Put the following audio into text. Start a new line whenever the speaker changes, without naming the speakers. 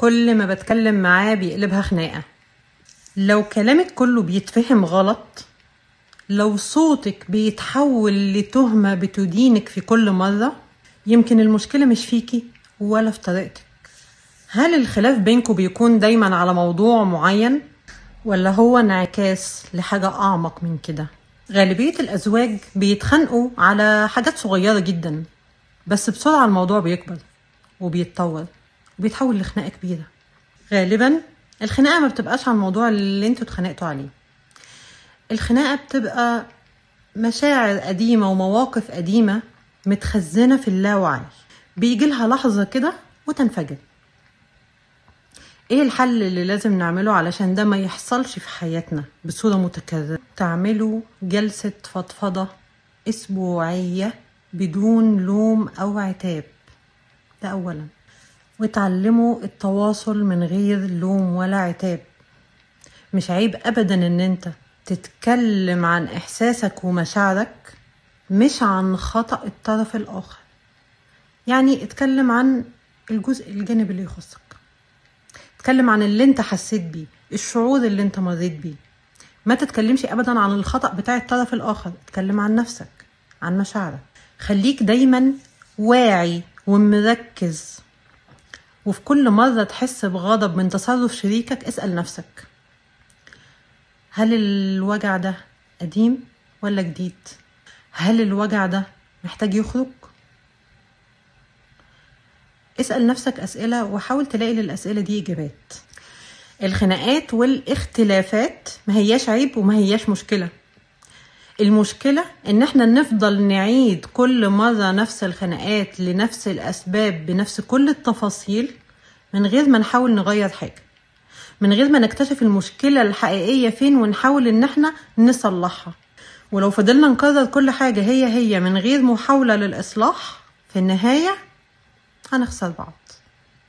كل ما بتكلم معاه بيقلبها خناقة. لو كلامك كله بيتفهم غلط، لو صوتك بيتحول لتهمة بتدينك في كل مرة، يمكن المشكلة مش فيكي ولا في طريقتك. هل الخلاف بينكم بيكون دايما على موضوع معين، ولا هو انعكاس لحاجة أعمق من كده؟ غالبية الأزواج بيتخانقوا على حاجات صغيرة جدا، بس بسرعة الموضوع بيكبر وبيتطور وبيتحول لخناقة كبيرة. غالبا الخناقة ما بتبقاش عن الموضوع اللي انتوا اتخانقتوا عليه. الخناقة بتبقى مشاعر قديمة ومواقف قديمة متخزنة في اللاوعي، بيجي لها لحظة كده وتنفجر. ايه الحل اللي لازم نعمله علشان ده ما يحصلش في حياتنا بصورة متكررة؟ تعملوا جلسة فضفضة أسبوعية بدون لوم أو عتاب، ده أولا. وتعلموا التواصل من غير لوم ولا عتاب. مش عيب أبدا ان انت تتكلم عن إحساسك ومشاعرك، مش عن خطأ الطرف الآخر. يعني اتكلم عن الجانب اللي يخصك، اتكلم عن اللي انت حسيت بيه، الشعور اللي انت مريت بيه. ما تتكلمش ابدا عن الخطأ بتاع الطرف الآخر، اتكلم عن نفسك، عن مشاعرك. خليك دايما واعي ومركز، وفي كل مرة تحس بغضب من تصرف شريكك اسأل نفسك: هل الوجع ده قديم ولا جديد؟ هل الوجع ده محتاج يخرج؟ اسأل نفسك أسئلة وحاول تلاقي للأسئلة دي إجابات. الخناقات والاختلافات ما هياش عيب وما هياش مشكلة. المشكلة إن احنا نفضل نعيد كل مرة نفس الخناقات لنفس الأسباب بنفس كل التفاصيل، من غير ما نحاول نغير حاجة، من غير ما نكتشف المشكلة الحقيقية فين ونحاول إن احنا نصلحها. ولو فضلنا نكرر كل حاجة هي من غير محاولة للإصلاح، في النهاية هنخسر بعض.